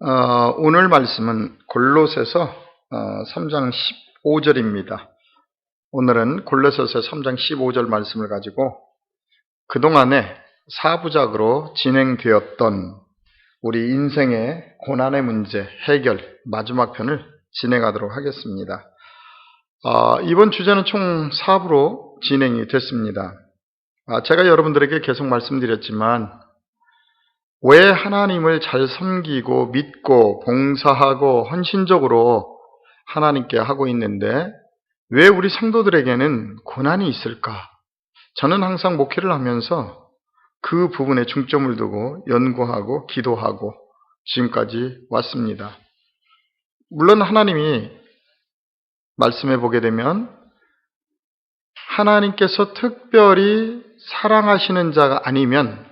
오늘 말씀은 골로새서 3장 15절입니다. 오늘은 골로새서 3장 15절 말씀을 가지고 그동안에 4부작으로 진행되었던 우리 인생의 고난의 문제 해결 마지막 편을 진행하도록 하겠습니다. 이번 주제는 총 4부로 진행이 됐습니다. 제가 여러분들에게 계속 말씀드렸지만 왜 하나님을 잘 섬기고 믿고 봉사하고 헌신적으로 하나님께 하고 있는데 왜 우리 성도들에게는 고난이 있을까? 저는 항상 목회를 하면서 그 부분에 중점을 두고 연구하고 기도하고 지금까지 왔습니다. 물론 하나님이 말씀해 보게 되면 하나님께서 특별히 사랑하시는 자가 아니면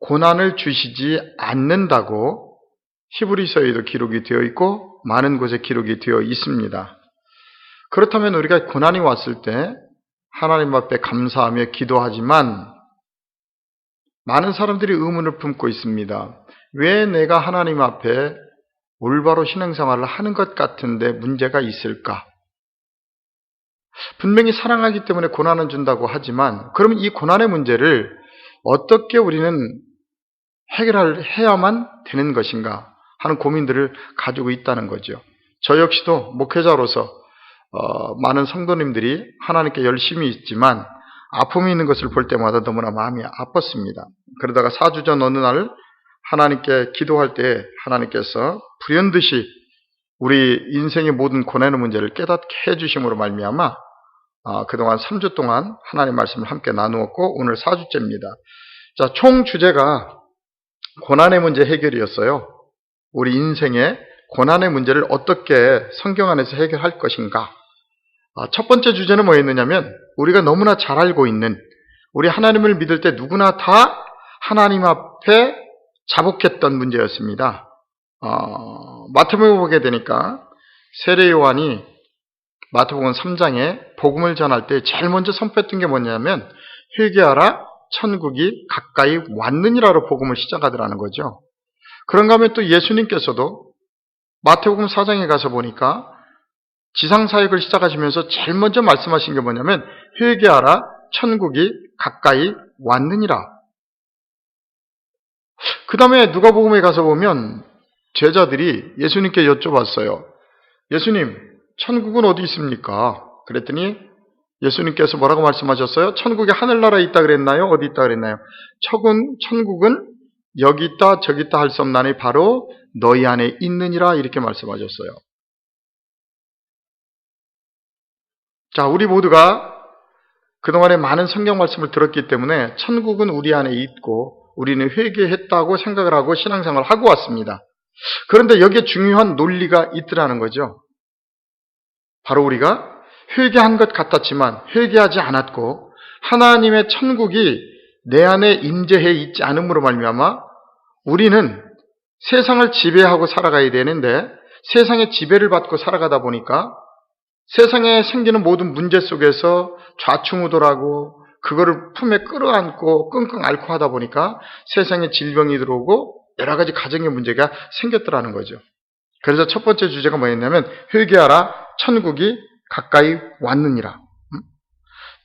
고난을 주시지 않는다고 히브리서에도 기록이 되어 있고 많은 곳에 기록이 되어 있습니다. 그렇다면 우리가 고난이 왔을 때 하나님 앞에 감사하며 기도하지만 많은 사람들이 의문을 품고 있습니다. 왜 내가 하나님 앞에 올바로 신앙생활을 하는 것 같은데 문제가 있을까? 분명히 사랑하기 때문에 고난을 준다고 하지만 그러면 이 고난의 문제를 어떻게 우리는 해야만 되는 것인가 하는 고민들을 가지고 있다는 거죠. 저 역시도 목회자로서 많은 성도님들이 하나님께 열심히 있지만 아픔이 있는 것을 볼 때마다 너무나 마음이 아팠습니다. 그러다가 4주 전 어느 날 하나님께 기도할 때 하나님께서 불현듯이 우리 인생의 모든 고난의 문제를 깨닫게 해주심으로 말미암아 그동안 3주 동안 하나님의 말씀을 함께 나누었고 오늘 4주째입니다. 자, 총 주제가 고난의 문제 해결이었어요. 우리 인생의 고난의 문제를 어떻게 성경 안에서 해결할 것인가. 첫 번째 주제는 뭐였느냐면 우리가 너무나 잘 알고 있는 우리 하나님을 믿을 때 누구나 다 하나님 앞에 자복했던 문제였습니다. 마태복음 보게 되니까 세례 요한이 마태복음 3장에 복음을 전할 때 제일 먼저 선포했던 게 뭐냐면 회개하라 천국이 가까이 왔느니라로 복음을 시작하더라는 거죠. 그런가 하면 또 예수님께서도 마태복음 4장에 가서 보니까 지상사역을 시작하시면서 제일 먼저 말씀하신 게 뭐냐면 회개하라 천국이 가까이 왔느니라. 그 다음에 누가복음에 가서 보면 제자들이 예수님께 여쭤봤어요. 예수님, 천국은 어디 있습니까? 그랬더니 예수님께서 뭐라고 말씀하셨어요? 천국이 하늘나라에 있다 그랬나요? 어디 있다 그랬나요? 천국은 여기 있다 저기 있다 할 수 없나니 바로 너희 안에 있느니라 이렇게 말씀하셨어요. 자, 우리 모두가 그동안에 많은 성경 말씀을 들었기 때문에 천국은 우리 안에 있고 우리는 회개했다고 생각을 하고 신앙생활을 하고 왔습니다. 그런데 여기에 중요한 논리가 있더라는 거죠. 바로 우리가 회개한 것 같았지만 회개하지 않았고 하나님의 천국이 내 안에 임재해 있지 않음으로 말미암아 우리는 세상을 지배하고 살아가야 되는데 세상의 지배를 받고 살아가다 보니까 세상에 생기는 모든 문제 속에서 좌충우돌하고 그거를 품에 끌어안고 끙끙 앓고 하다 보니까 세상에 질병이 들어오고 여러 가지 가정의 문제가 생겼더라는 거죠. 그래서 첫 번째 주제가 뭐였냐면 회개하라 천국이 가까이 왔느니라.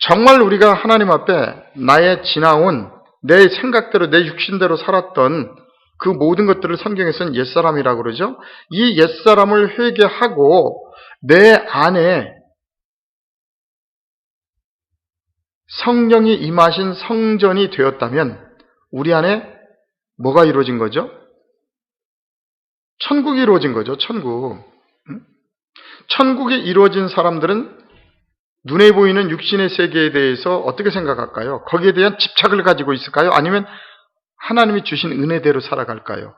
정말 우리가 하나님 앞에 나의 지나온 내 생각대로 내 육신대로 살았던 그 모든 것들을 성경에서는 옛사람이라고 그러죠. 이 옛사람을 회개하고 내 안에 성령이 임하신 성전이 되었다면 우리 안에 뭐가 이루어진 거죠? 천국이 이루어진 거죠. 천국이 이루어진 사람들은 눈에 보이는 육신의 세계에 대해서 어떻게 생각할까요? 거기에 대한 집착을 가지고 있을까요? 아니면 하나님이 주신 은혜대로 살아갈까요?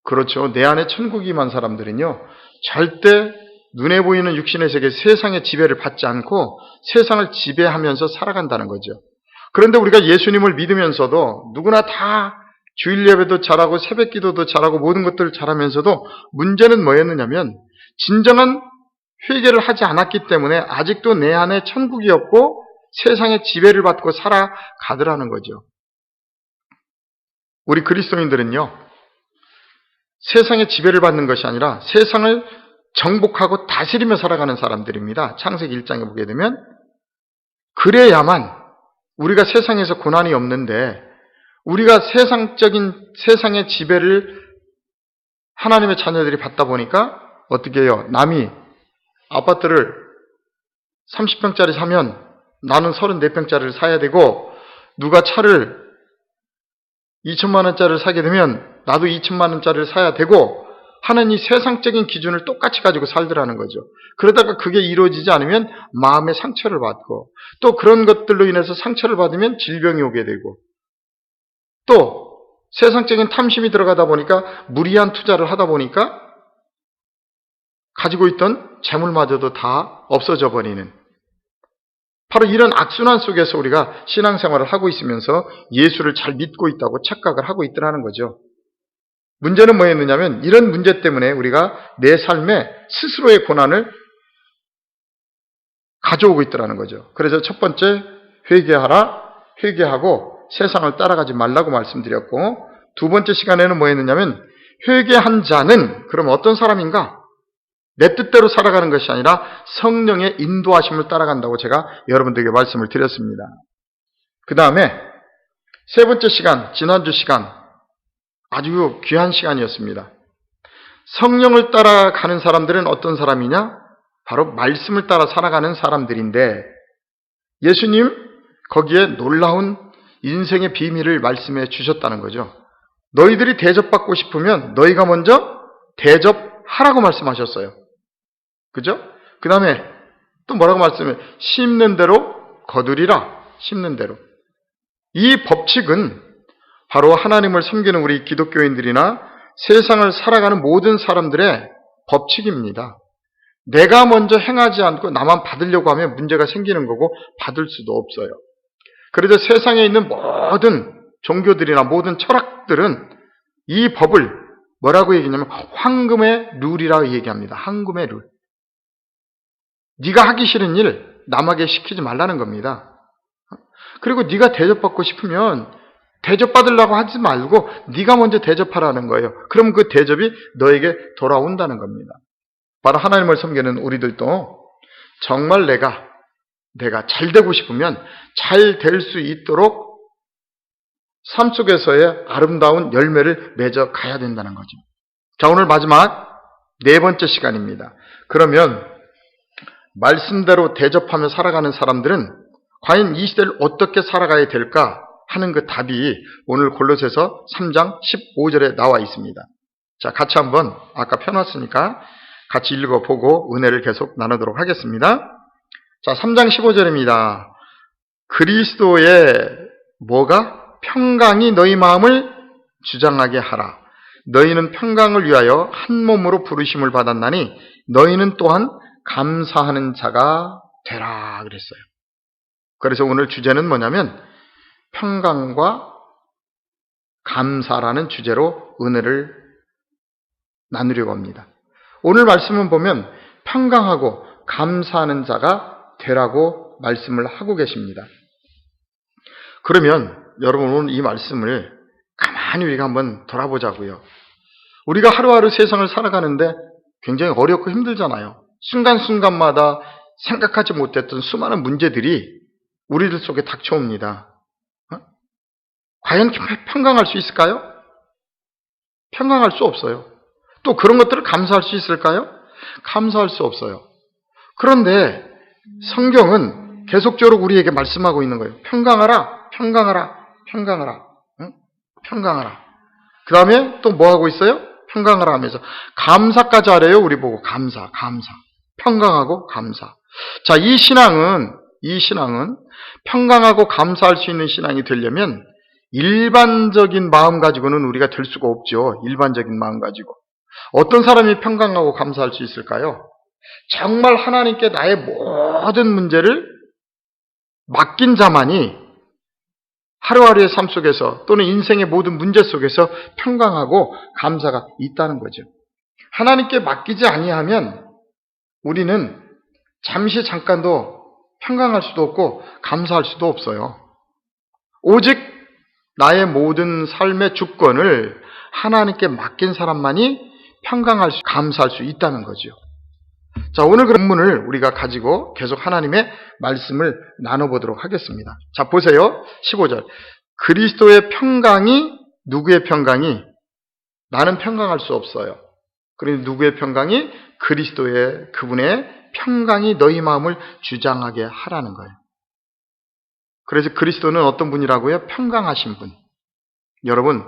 그렇죠. 내 안에 천국이 임한 사람들은요, 절대 눈에 보이는 육신의 세계, 세상의 지배를 받지 않고 세상을 지배하면서 살아간다는 거죠. 그런데 우리가 예수님을 믿으면서도 누구나 다 주일 예배도 잘하고 새벽 기도도 잘하고 모든 것들을 잘하면서도 문제는 뭐였느냐면 진정한 회개를 하지 않았기 때문에 아직도 내 안에 천국이 없고 세상의 지배를 받고 살아가더라는 거죠. 우리 그리스도인들은요, 세상의 지배를 받는 것이 아니라 세상을 정복하고 다스리며 살아가는 사람들입니다. 창세기 1장에 보게 되면 그래야만 우리가 세상에서 고난이 없는데 우리가 세상의 지배를 하나님의 자녀들이 받다 보니까 어떻게 해요? 남이 아파트를 30평짜리 사면 나는 34평짜리를 사야 되고 누가 차를 2천만 원짜리를 사게 되면 나도 2천만 원짜리를 사야 되고 하는 이 세상적인 기준을 똑같이 가지고 살더라는 거죠. 그러다가 그게 이루어지지 않으면 마음의 상처를 받고 또 그런 것들로 인해서 상처를 받으면 질병이 오게 되고 또 세상적인 탐심이 들어가다 보니까 무리한 투자를 하다 보니까 가지고 있던 재물마저도 다 없어져 버리는 바로 이런 악순환 속에서 우리가 신앙생활을 하고 있으면서 예수를 잘 믿고 있다고 착각을 하고 있더라는 거죠. 문제는 뭐였느냐면 이런 문제 때문에 우리가 내 삶에 스스로의 고난을 가져오고 있더라는 거죠. 그래서 첫 번째 회개하고 세상을 따라가지 말라고 말씀드렸고 두 번째 시간에는 뭐였느냐면 회개한 자는 그럼 어떤 사람인가? 내 뜻대로 살아가는 것이 아니라 성령의 인도하심을 따라간다고 제가 여러분들에게 말씀을 드렸습니다. 그 다음에 세 번째 시간, 지난주 시간 아주 귀한 시간이었습니다. 성령을 따라가는 사람들은 어떤 사람이냐? 바로 말씀을 따라 살아가는 사람들인데 예수님 거기에 놀라운 인생의 비밀을 말씀해 주셨다는 거죠. 너희들이 대접받고 싶으면 너희가 먼저 대접하라고 말씀하셨어요. 그죠? 그 다음에 또 뭐라고 말씀해? 심는 대로 거두리라. 심는 대로. 이 법칙은 바로 하나님을 섬기는 우리 기독교인들이나 세상을 살아가는 모든 사람들의 법칙입니다. 내가 먼저 행하지 않고 나만 받으려고 하면 문제가 생기는 거고 받을 수도 없어요. 그래서 세상에 있는 모든 종교들이나 모든 철학들은 이 법을 뭐라고 얘기하냐면 황금의 룰이라고 얘기합니다. 황금의 룰. 네가 하기 싫은 일 남에게 시키지 말라는 겁니다. 그리고 네가 대접받고 싶으면 대접받으려고 하지 말고 네가 먼저 대접하라는 거예요. 그럼 그 대접이 너에게 돌아온다는 겁니다. 바로 하나님을 섬기는 우리들도 정말 내가 잘 되고 싶으면 잘 될 수 있도록 삶 속에서의 아름다운 열매를 맺어 가야 된다는 거죠. 자, 오늘 마지막 네 번째 시간입니다. 그러면 말씀대로 대접하며 살아가는 사람들은 과연 이 시대를 어떻게 살아가야 될까 하는 그 답이 오늘 골로새서 3장 15절에 나와 있습니다. 자, 같이 한번 아까 펴놨으니까 같이 읽어보고 은혜를 계속 나누도록 하겠습니다. 자, 3장 15절입니다. 그리스도의 뭐가? 평강이 너희 마음을 주장하게 하라. 너희는 평강을 위하여 한 몸으로 부르심을 받았나니 너희는 또한 감사하는 자가 되라 그랬어요. 그래서 오늘 주제는 뭐냐면 평강과 감사라는 주제로 은혜를 나누려고 합니다. 오늘 말씀은 보면 평강하고 감사하는 자가 되라고 말씀을 하고 계십니다. 그러면 여러분 오늘 이 말씀을 가만히 우리가 한번 돌아보자고요. 우리가 하루하루 세상을 살아가는데 굉장히 어렵고 힘들잖아요. 순간순간마다 생각하지 못했던 수많은 문제들이 우리들 속에 닥쳐옵니다. 과연 평강할 수 있을까요? 평강할 수 없어요. 또 그런 것들을 감사할 수 있을까요? 감사할 수 없어요. 그런데 성경은 계속적으로 우리에게 말씀하고 있는 거예요. 평강하라, 평강하라, 평강하라, 응? 평강하라. 그 다음에 또 뭐 하고 있어요? 평강하라 하면서 감사까지 하래요. 우리 보고 감사. 평강하고 감사. 자, 이 신앙은 평강하고 감사할 수 있는 신앙이 되려면 일반적인 마음 가지고는 우리가 될 수가 없죠. 일반적인 마음 가지고. 어떤 사람이 평강하고 감사할 수 있을까요? 정말 하나님께 나의 모든 문제를 맡긴 자만이 하루하루의 삶 속에서 또는 인생의 모든 문제 속에서 평강하고 감사가 있다는 거죠. 하나님께 맡기지 아니하면 우리는 잠깐도 평강할 수도 없고 감사할 수도 없어요. 오직 나의 모든 삶의 주권을 하나님께 맡긴 사람만이 감사할 수 있다는 거죠. 자, 오늘 그 본문을 우리가 가지고 계속 하나님의 말씀을 나눠보도록 하겠습니다. 자, 보세요. 15절. 그리스도의 평강이, 누구의 평강이? 나는 평강할 수 없어요. 그런데 누구의 평강이? 그리스도의, 그분의 평강이 너희 마음을 주장하게 하라는 거예요. 그래서 그리스도는 어떤 분이라고요? 평강하신 분. 여러분,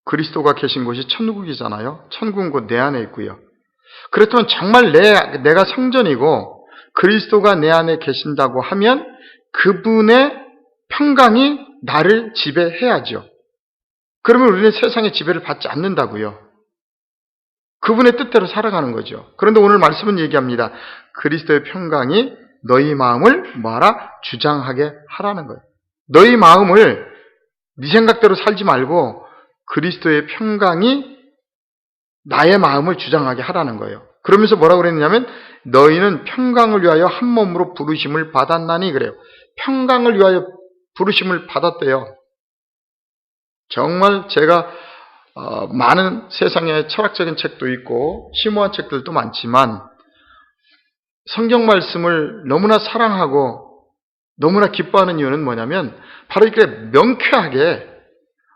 그리스도가 계신 곳이 천국이잖아요. 천국은 곧 내 안에 있고요. 그렇다면 정말 내가 성전이고 그리스도가 내 안에 계신다고 하면 그분의 평강이 나를 지배해야죠. 그러면 우리는 세상의 지배를 받지 않는다고요. 그분의 뜻대로 살아가는 거죠. 그런데 오늘 말씀은 얘기합니다. 그리스도의 평강이 너희 마음을 뭐하라? 주장하게 하라는 거예요. 너희 마음을 네 생각대로 살지 말고 그리스도의 평강이 나의 마음을 주장하게 하라는 거예요. 그러면서 뭐라고 그랬냐면 너희는 평강을 위하여 한 몸으로 부르심을 받았나니 그래요. 평강을 위하여 부르심을 받았대요. 정말 제가 많은 세상에 철학적인 책도 있고 심오한 책들도 많지만 성경 말씀을 너무나 사랑하고 너무나 기뻐하는 이유는 뭐냐면 바로 이렇게 명쾌하게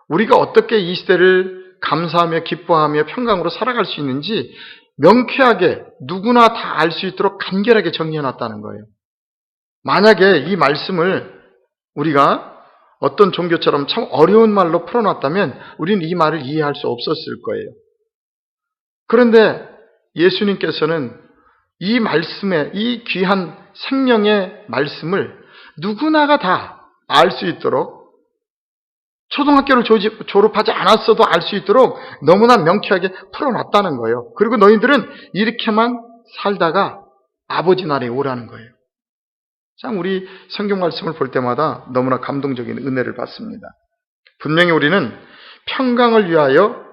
우리가 어떻게 이 시대를 감사하며 기뻐하며 평강으로 살아갈 수 있는지 명쾌하게 누구나 다 알 수 있도록 간결하게 정리해놨다는 거예요. 만약에 이 말씀을 우리가 어떤 종교처럼 참 어려운 말로 풀어놨다면 우리는 이 말을 이해할 수 없었을 거예요. 그런데 예수님께서는 이 말씀에, 이 귀한 생명의 말씀을 누구나가 다 알 수 있도록 초등학교를 졸업하지 않았어도 알 수 있도록 너무나 명쾌하게 풀어놨다는 거예요. 그리고 너희들은 이렇게만 살다가 아버지 나라에 오라는 거예요. 참 우리 성경 말씀을 볼 때마다 너무나 감동적인 은혜를 받습니다. 분명히 우리는 평강을 위하여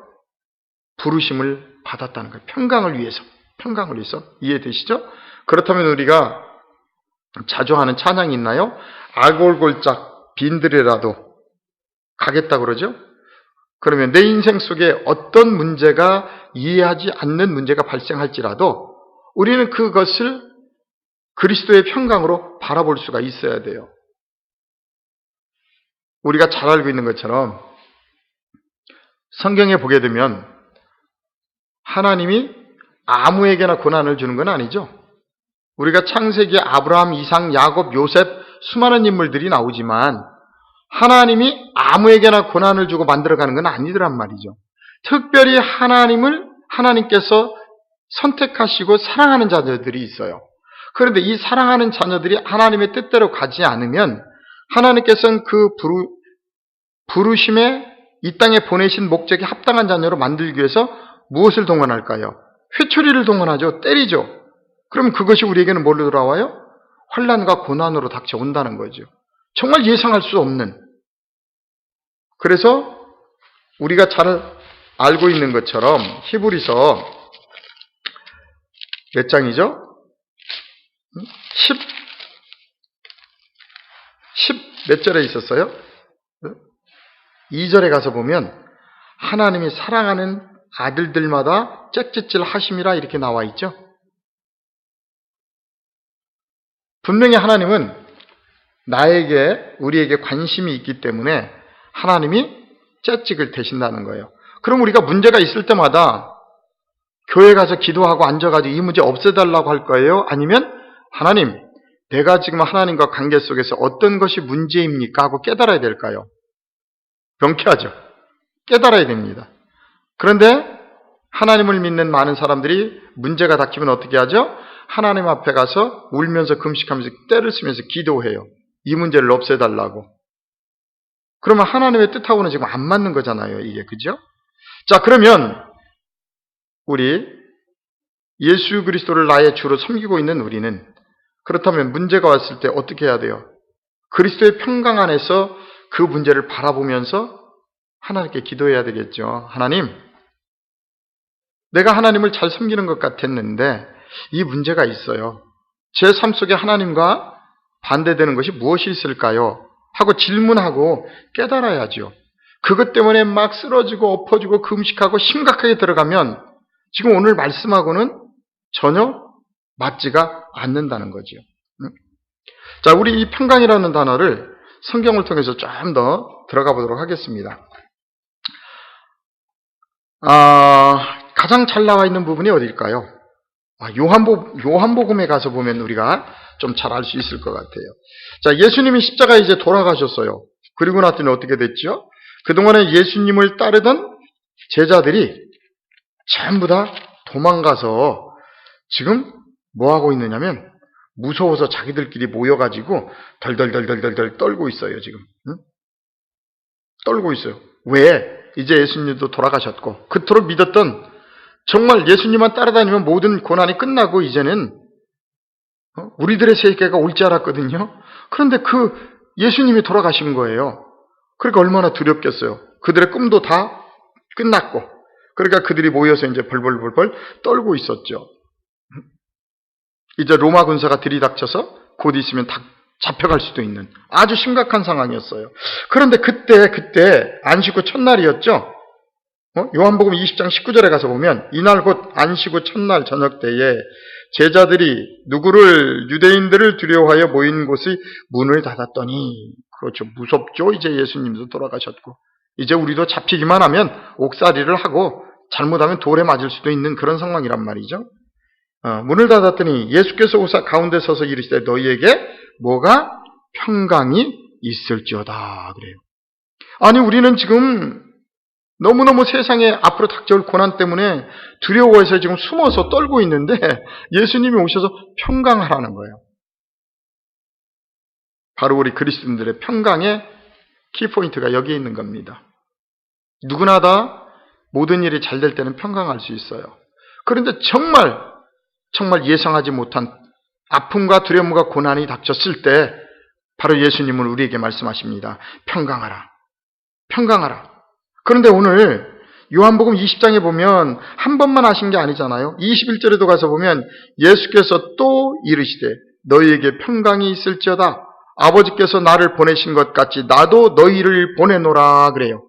부르심을 받았다는 거예요. 평강을 위해서. 이해되시죠? 그렇다면 우리가 자주 하는 찬양이 있나요? 아골골짝 빈들이라도 가겠다 그러죠? 그러면 내 인생 속에 어떤 문제가 이해하지 않는 문제가 발생할지라도 우리는 그것을 그리스도의 평강으로 바라볼 수가 있어야 돼요. 우리가 잘 알고 있는 것처럼 성경에 보게 되면 하나님이 아무에게나 고난을 주는 건 아니죠. 우리가 창세기에 아브라함, 이삭, 야곱, 요셉 수많은 인물들이 나오지만 하나님이 아무에게나 고난을 주고 만들어가는 건 아니더란 말이죠. 특별히 하나님께서 선택하시고 사랑하는 자녀들이 있어요. 그런데 이 사랑하는 자녀들이 하나님의 뜻대로 가지 않으면 하나님께서는 그 부르심에 이 땅에 보내신 목적에 합당한 자녀로 만들기 위해서 무엇을 동원할까요? 회초리를 동원하죠. 때리죠. 그럼 그것이 우리에게는 뭘로 돌아와요? 환난과 고난으로 닥쳐온다는 거죠. 정말 예상할 수 없는. 그래서 우리가 잘 알고 있는 것처럼 히브리서 몇 장이죠? 10 몇 절에 있었어요? 2절에 가서 보면 하나님이 사랑하는 아들들마다 짹짹질 하심이라 이렇게 나와 있죠. 분명히 하나님은 우리에게 관심이 있기 때문에 하나님이 짹짹을 대신다는 거예요. 그럼 우리가 문제가 있을 때마다 교회 가서 기도하고 앉아가지고 이 문제 없애달라고 할 거예요? 아니면 하나님, 내가 지금 하나님과 관계 속에서 어떤 것이 문제입니까? 하고 깨달아야 될까요? 명쾌하죠. 깨달아야 됩니다. 그런데 하나님을 믿는 많은 사람들이 문제가 닥치면 어떻게 하죠? 하나님 앞에 가서 울면서 금식하면서 떼를 쓰면서 기도해요. 이 문제를 없애달라고. 그러면 하나님의 뜻하고는 지금 안 맞는 거잖아요. 이게 그죠? 자, 그러면 우리 예수 그리스도를 나의 주로 섬기고 있는 우리는 그렇다면 문제가 왔을 때 어떻게 해야 돼요? 그리스도의 평강 안에서 그 문제를 바라보면서 하나님께 기도해야 되겠죠. 하나님, 내가 하나님을 잘 섬기는 것 같았는데 이 문제가 있어요. 제 삶 속에 하나님과 반대되는 것이 무엇이 있을까요? 하고 질문하고 깨달아야죠. 그것 때문에 막 쓰러지고 엎어지고 금식하고 심각하게 들어가면 지금 오늘 말씀하고는 전혀 맞지가 않는다는 거죠. 자, 우리 이 평강이라는 단어를 성경을 통해서 좀 더 들어가 보도록 하겠습니다. 가장 잘 나와 있는 부분이 어디일까요? 요한복음에 가서 보면 우리가 좀 잘 알 수 있을 것 같아요. 자, 예수님이 십자가에 이제 돌아가셨어요. 그리고 나더니 어떻게 됐죠? 그동안에 예수님을 따르던 제자들이 전부 다 도망가서 지금 뭐 하고 있느냐면 무서워서 자기들끼리 모여가지고 덜덜덜덜덜 떨고 있어요, 지금. 응? 떨고 있어요. 왜? 이제 예수님도 돌아가셨고, 그토록 믿었던, 정말 예수님만 따라다니면 모든 고난이 끝나고 이제는 우리들의 세계가 올 줄 알았거든요. 그런데 그 예수님이 돌아가신 거예요. 그러니까 얼마나 두렵겠어요. 그들의 꿈도 다 끝났고, 그러니까 그들이 모여서 이제 벌벌벌벌 떨고 있었죠. 이제 로마 군사가 들이닥쳐서 곧 있으면 다 잡혀갈 수도 있는 아주 심각한 상황이었어요. 그런데 그때 안식 후 첫날이었죠. 요한복음 20장 19절에 가서 보면 이날 곧 안식 후 첫날 저녁 때에 제자들이 누구를 유대인들을 두려워하여 모인 곳의 문을 닫았더니, 그렇죠, 무섭죠. 이제 예수님도 돌아가셨고 이제 우리도 잡히기만 하면 옥살이를 하고 잘못하면 돌에 맞을 수도 있는 그런 상황이란 말이죠. 문을 닫았더니 예수께서 오사 가운데 서서 이르시되 너희에게 뭐가 평강이 있을지어다 그래요. 아니, 우리는 지금 너무너무 세상에 앞으로 닥쳐올 고난 때문에 두려워해서 지금 숨어서 떨고 있는데 예수님이 오셔서 평강하라는 거예요. 바로 우리 그리스도인들의 평강의 키포인트가 여기에 있는 겁니다. 누구나 다 모든 일이 잘 될 때는 평강할 수 있어요. 그런데 정말 예상하지 못한 아픔과 두려움과 고난이 닥쳤을 때 바로 예수님은 우리에게 말씀하십니다. 평강하라. 평강하라. 그런데 오늘 요한복음 20장에 보면 한 번만 하신 게 아니잖아요. 21절에도 가서 보면 예수께서 또 이르시되 너희에게 평강이 있을지어다. 아버지께서 나를 보내신 것 같이 나도 너희를 보내노라 그래요.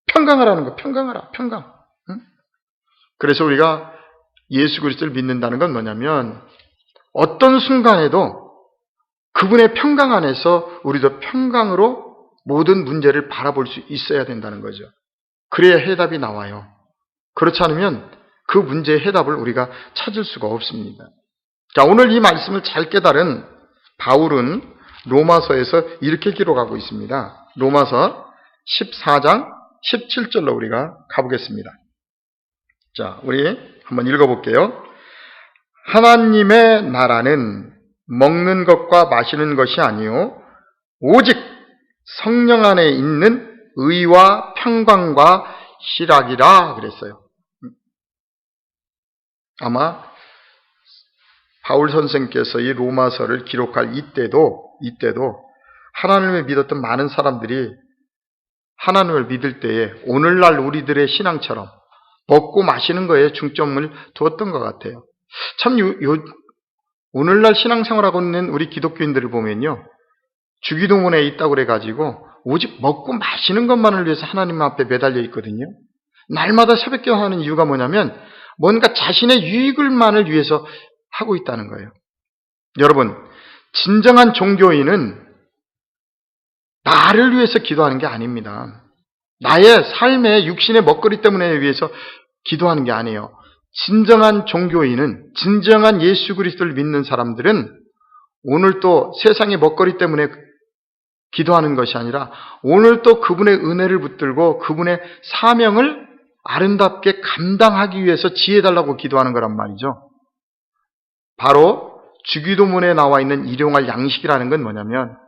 평강하라는 거. 평강하라. 평강. 그래서 우리가 예수 그리스도를 믿는다는 건 뭐냐면 어떤 순간에도 그분의 평강 안에서 우리도 평강으로 모든 문제를 바라볼 수 있어야 된다는 거죠. 그래야 해답이 나와요. 그렇지 않으면 그 문제의 해답을 우리가 찾을 수가 없습니다. 자, 오늘 이 말씀을 잘 깨달은 바울은 로마서에서 이렇게 기록하고 있습니다. 로마서 14장 17절로 우리가 가보겠습니다. 자, 우리 한번 읽어볼게요. 하나님의 나라는 먹는 것과 마시는 것이 아니요 오직 성령 안에 있는 의와 평강과 희락이라 그랬어요. 아마 바울 선생께서 이 로마서를 기록할 이때도 하나님을 믿었던 많은 사람들이 하나님을 믿을 때에 오늘날 우리들의 신앙처럼 먹고 마시는 거에 중점을 두었던 것 같아요. 참 오늘날 신앙생활하고 있는 우리 기독교인들을 보면요, 주기도문에 있다고 그래가지고 오직 먹고 마시는 것만을 위해서 하나님 앞에 매달려 있거든요. 날마다 새벽기도 하는 이유가 뭐냐면 뭔가 자신의 유익을만을 위해서 하고 있다는 거예요. 여러분, 진정한 종교인은 나를 위해서 기도하는 게 아닙니다. 나의 삶의 육신의 먹거리 때문에 위해서 기도하는 게 아니에요. 진정한 종교인은, 진정한 예수 그리스도를 믿는 사람들은 오늘 또 세상의 먹거리 때문에 기도하는 것이 아니라 오늘 또 그분의 은혜를 붙들고 그분의 사명을 아름답게 감당하기 위해서 지혜달라고 기도하는 거란 말이죠. 바로 주기도문에 나와 있는 일용할 양식이라는 건 뭐냐면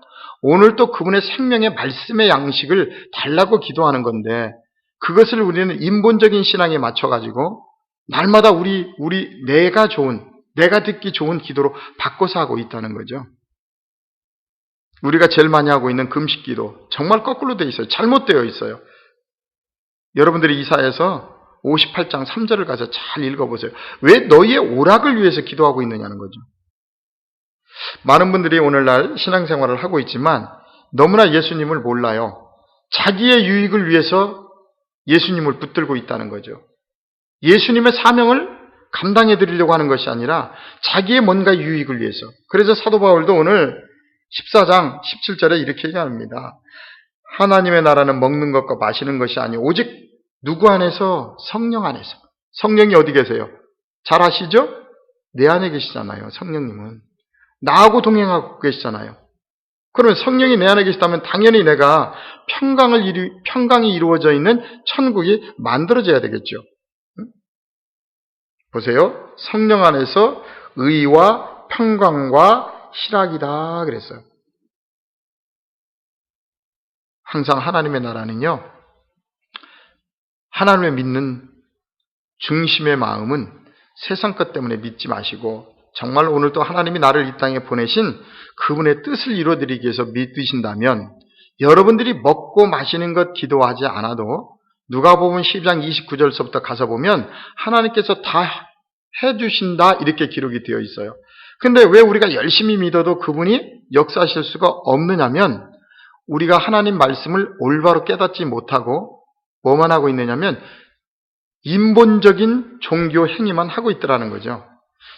오늘 또 그분의 생명의 말씀의 양식을 달라고 기도하는 건데, 그것을 우리는 인본적인 신앙에 맞춰가지고 날마다 내가 듣기 좋은 기도로 바꿔서 하고 있다는 거죠. 우리가 제일 많이 하고 있는 금식기도 정말 거꾸로 되어 있어요. 잘못되어 있어요. 여러분들이 이사야서 58장 3절을 가서 잘 읽어보세요. 왜 너희의 오락을 위해서 기도하고 있느냐는 거죠. 많은 분들이 오늘날 신앙생활을 하고 있지만 너무나 예수님을 몰라요. 자기의 유익을 위해서 예수님을 붙들고 있다는 거죠. 예수님의 사명을 감당해 드리려고 하는 것이 아니라 자기의 뭔가 유익을 위해서. 그래서 사도 바울도 오늘 14장 17절에 이렇게 얘기합니다. 하나님의 나라는 먹는 것과 마시는 것이 아니오 오직 누구 안에서? 성령 안에서. 성령이 어디 계세요? 잘 아시죠? 내 안에 계시잖아요. 성령님은 나하고 동행하고 계시잖아요. 그러면 성령이 내 안에 계시다면 당연히 내가 평강이 이루어져 있는 천국이 만들어져야 되겠죠. 보세요. 성령 안에서 의와 평강과 희락이다 그랬어요. 항상 하나님의 나라는요, 하나님을 믿는 중심의 마음은 세상 것 때문에 믿지 마시고 정말 오늘도 하나님이 나를 이 땅에 보내신 그분의 뜻을 이루어드리기 위해서 믿으신다면 여러분들이 먹고 마시는 것 기도하지 않아도 누가복음 12장 29절서부터 가서 보면 하나님께서 다 해주신다 이렇게 기록이 되어 있어요. 근데 왜 우리가 열심히 믿어도 그분이 역사하실 수가 없느냐면 우리가 하나님 말씀을 올바로 깨닫지 못하고 뭐만 하고 있느냐면 인본적인 종교 행위만 하고 있더라는 거죠.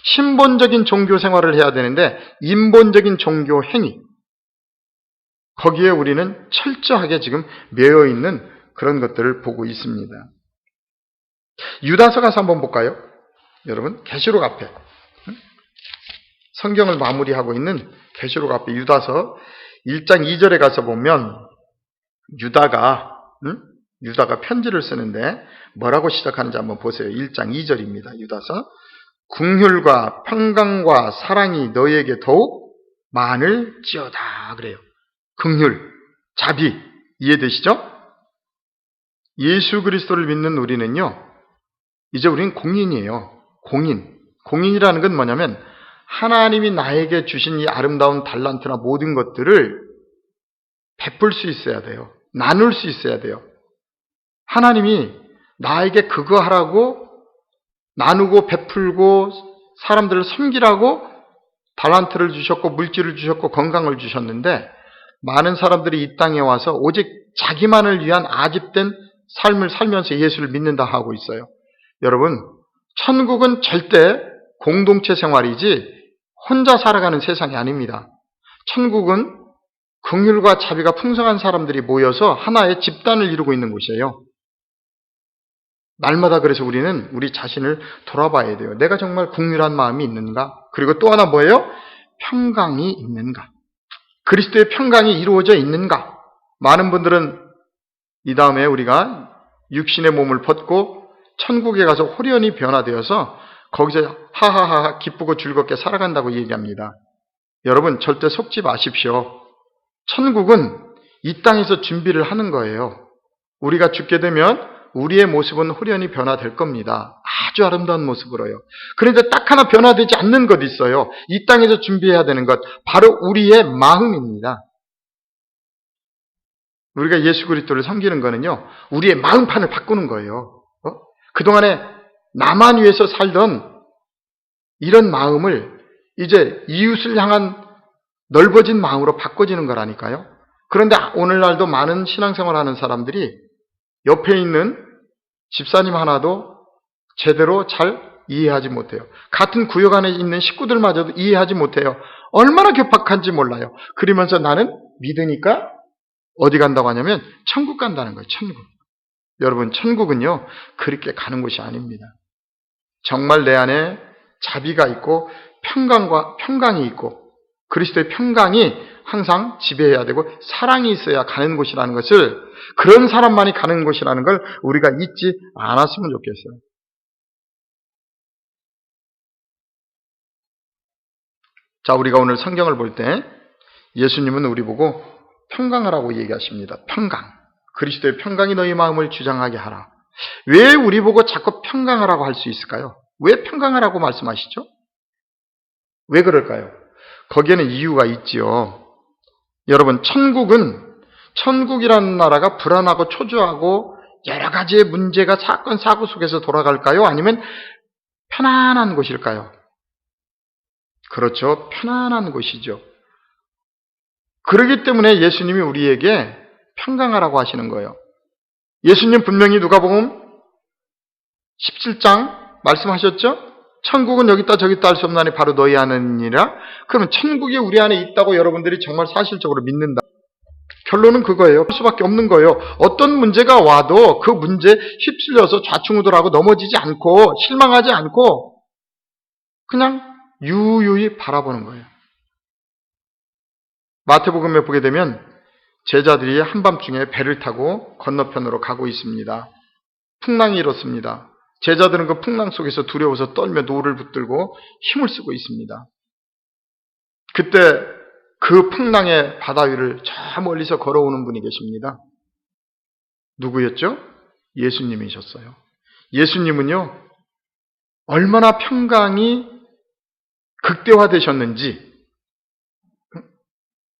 신본적인 종교 생활을 해야 되는데 인본적인 종교 행위, 거기에 우리는 철저하게 지금 매여 있는 그런 것들을 보고 있습니다. 유다서 가서 한번 볼까요? 여러분, 계시록 앞에 성경을 마무리하고 있는 계시록 앞에 유다서 1장 2절에 가서 보면 유다가 편지를 쓰는데 뭐라고 시작하는지 한번 보세요. 1장 2절입니다. 유다서. 긍휼과 평강과 사랑이 너희에게 더욱 많을지어다 그래요. 긍휼, 자비, 이해되시죠? 예수 그리스도를 믿는 우리는요, 이제 우리는 공인이에요. 공인이라는 건 뭐냐면 하나님이 나에게 주신 이 아름다운 달란트나 모든 것들을 베풀 수 있어야 돼요. 나눌 수 있어야 돼요. 하나님이 나에게 그거 하라고 나누고 베풀고 사람들을 섬기라고 달란트를 주셨고 물질을 주셨고 건강을 주셨는데 많은 사람들이 이 땅에 와서 오직 자기만을 위한 아집된 삶을 살면서 예수를 믿는다 하고 있어요. 여러분, 천국은 절대 공동체 생활이지 혼자 살아가는 세상이 아닙니다. 천국은 긍휼과 자비가 풍성한 사람들이 모여서 하나의 집단을 이루고 있는 곳이에요. 날마다 그래서 우리는 우리 자신을 돌아봐야 돼요. 내가 정말 긍휼한 마음이 있는가? 그리고 또 하나 뭐예요? 평강이 있는가? 그리스도의 평강이 이루어져 있는가? 많은 분들은 이 다음에 우리가 육신의 몸을 벗고 천국에 가서 호련히 변화되어서 거기서 하하하 기쁘고 즐겁게 살아간다고 얘기합니다. 여러분, 절대 속지 마십시오. 천국은 이 땅에서 준비를 하는 거예요. 우리가 죽게 되면 우리의 모습은 호련히 변화될 겁니다. 아주 아름다운 모습으로요. 그런데 딱 하나 변화되지 않는 것 있어요. 이 땅에서 준비해야 되는 것, 바로 우리의 마음입니다. 우리가 예수 그리스도를 섬기는 거는요, 우리의 마음판을 바꾸는 거예요. 그동안에 나만 위해서 살던 이런 마음을 이제 이웃을 향한 넓어진 마음으로 바꿔지는 거라니까요. 그런데 오늘날도 많은 신앙생활하는 사람들이 옆에 있는 집사님 하나도 제대로 잘 이해하지 못해요. 같은 구역 안에 있는 식구들마저도 이해하지 못해요. 얼마나 괴팍한지 몰라요. 그러면서 나는 믿으니까 어디 간다고 하냐면 천국 간다는 거예요. 천국. 여러분, 천국은요 그렇게 가는 곳이 아닙니다. 정말 내 안에 자비가 있고 평강이 있고 그리스도의 평강이 항상 지배해야 되고 사랑이 있어야 가는 곳이라는 것을, 그런 사람만이 가는 곳이라는 걸 우리가 잊지 않았으면 좋겠어요. 자, 우리가 오늘 성경을 볼 때 예수님은 우리 보고 평강하라고 얘기하십니다. 평강. 그리스도의 평강이 너희 마음을 주장하게 하라. 왜 우리 보고 자꾸 평강하라고 할 수 있을까요? 왜 평강하라고 말씀하시죠? 왜 그럴까요? 거기에는 이유가 있지요. 여러분, 천국이라는 나라가 불안하고 초조하고 여러 가지의 문제가 사건, 사고 속에서 돌아갈까요? 아니면 편안한 곳일까요? 그렇죠. 편안한 곳이죠. 그렇기 때문에 예수님이 우리에게 평강하라고 하시는 거예요. 예수님 분명히 누가복음 17장 말씀하셨죠? 천국은 여기 있다 저기 있다 할 수 없나니 바로 너희 안에 있느니라. 그러면 천국이 우리 안에 있다고 여러분들이 정말 사실적으로 믿는다. 결론은 그거예요. 할 수밖에 없는 거예요. 어떤 문제가 와도 그 문제에 휩쓸려서 좌충우돌하고 넘어지지 않고 실망하지 않고 그냥 유유히 바라보는 거예요. 마태복음에 보게 되면 제자들이 한밤중에 배를 타고 건너편으로 가고 있습니다. 풍랑이 일었습니다. 제자들은 그 풍랑 속에서 두려워서 떨며 노를 붙들고 힘을 쓰고 있습니다. 그때 그 풍랑의 바다 위를 저 멀리서 걸어오는 분이 계십니다. 누구였죠? 예수님이셨어요. 예수님은요, 얼마나 평강이 극대화되셨는지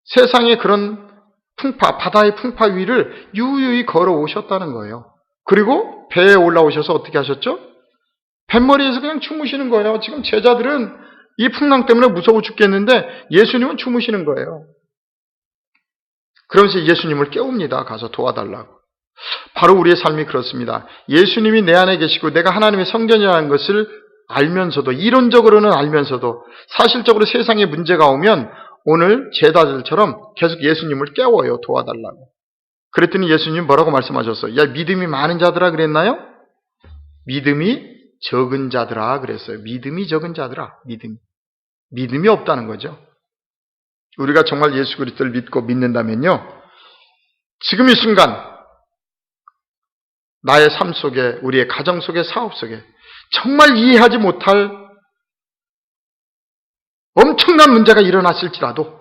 세상의 그런 풍파, 바다의 풍파 위를 유유히 걸어오셨다는 거예요. 그리고 배에 올라오셔서 어떻게 하셨죠? 뱃머리에서 그냥 주무시는 거예요. 지금 제자들은 이 풍랑 때문에 무서워 죽겠는데 예수님은 주무시는 거예요. 그러면서 예수님을 깨웁니다. 가서 도와달라고. 바로 우리의 삶이 그렇습니다. 예수님이 내 안에 계시고 내가 하나님의 성전이라는 것을 알면서도, 이론적으로는 알면서도 사실적으로 세상에 문제가 오면 오늘 제자들처럼 계속 예수님을 깨워요. 도와달라고. 그랬더니 예수님 뭐라고 말씀하셨어요? 야, 믿음이 많은 자들아 그랬나요? 믿음이 적은 자들아 그랬어요. 믿음이 적은 자들아. 믿음이 없다는 거죠. 우리가 정말 예수 그리스도를 믿고 믿는다면요, 지금 이 순간 나의 삶 속에, 우리의 가정 속에, 사업 속에 정말 이해하지 못할 엄청난 문제가 일어났을지라도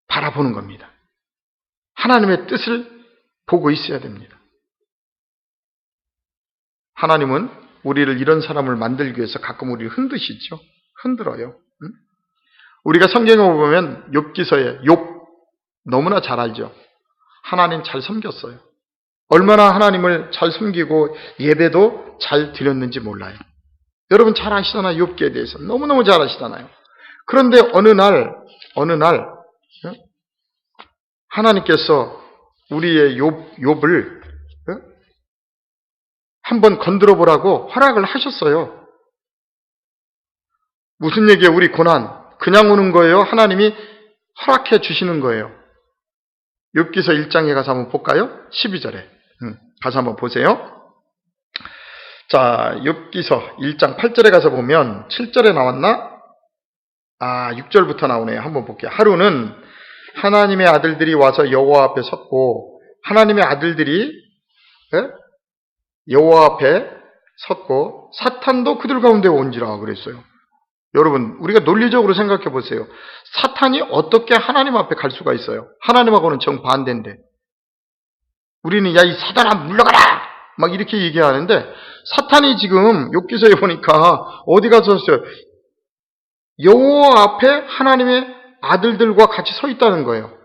바라보는 겁니다. 하나님의 뜻을 보고 있어야 됩니다. 하나님은 우리를 이런 사람을 만들기 위해서 가끔 우리를 흔드시죠. 흔들어요. 우리가 성경에 보면 욥기서에 욥 너무나 잘 알죠. 하나님 잘 섬겼어요. 얼마나 하나님을 잘 섬기고 예배도 잘 드렸는지 몰라요. 여러분 잘 아시잖아요. 욥기에 대해서 너무너무 잘 아시잖아요. 그런데 어느 날 하나님께서 우리의 욥을 한번 건드려 보라고 허락을 하셨어요. 무슨 얘기예요? 우리 고난 그냥 오는 거예요? 하나님이 허락해 주시는 거예요. 욥기서 1장에 가서 한번 볼까요? 12절에 가서 한번 보세요. 자, 욥기서 1장 8절에 가서 보면 7절에 나왔나? 6절부터 나오네요. 한번 볼게요. 하루는 하나님의 아들들이 와서 여호와 앞에 섰고, 하나님의 아들들이 여호와 앞에 섰고 사탄도 그들 가운데 온지라 그랬어요. 여러분, 우리가 논리적으로 생각해 보세요. 사탄이 어떻게 하나님 앞에 갈 수가 있어요? 하나님하고는 정반대인데. 우리는 야, 이 사단아 물러가라! 막 이렇게 얘기하는데 사탄이 지금 욥기서에 보니까 어디 가서 섰어요? 여호와 앞에 하나님의 아들들과 같이 서 있다는 거예요.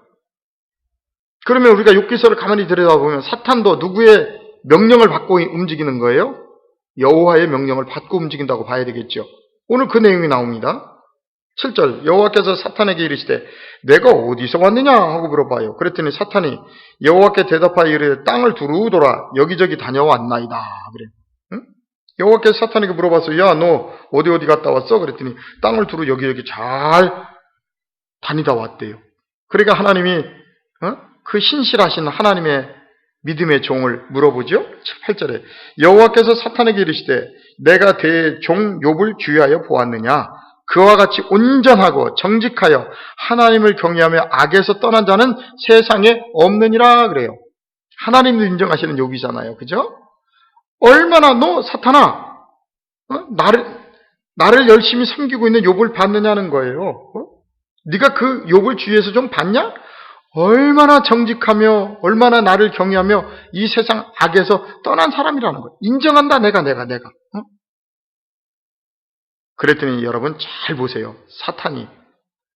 그러면 우리가 욥기서를 가만히 들여다보면 사탄도 누구의 명령을 받고 움직이는 거예요? 여호와의 명령을 받고 움직인다고 봐야 되겠죠. 오늘 그 내용이 나옵니다. 7절 여호와께서 사탄에게 이르시되 내가 어디서 왔느냐 하고 물어봐요. 그랬더니 사탄이 여호와께 대답하여 이르되 땅을 두루 돌아 여기저기 다녀왔나이다 그래. 응? 여호와께서 사탄에게 물어봤어요. 야, 너 어디 갔다 왔어? 그랬더니 땅을 두루 여기저기 잘 다니다 왔대요. 그러니까 하나님이 그 신실하신 하나님의 믿음의 종을 물어보죠. 8절에 여호와께서 사탄에게 이르시되 내가 내 종 욥을 주의하여 보았느냐? 그와 같이 온전하고 정직하여 하나님을 경외하며 악에서 떠난 자는 세상에 없느니라 그래요. 하나님도 인정하시는 욥이잖아요. 그죠? 얼마나 너 사탄아 나를 열심히 섬기고 있는 욥을 봤느냐는 거예요. 네가 그 욥을 주위에서 좀 봤냐? 얼마나 정직하며 얼마나 나를 경외하며 이 세상 악에서 떠난 사람이라는 거예요. 인정한다. 내가. 그랬더니 여러분 잘 보세요. 사탄이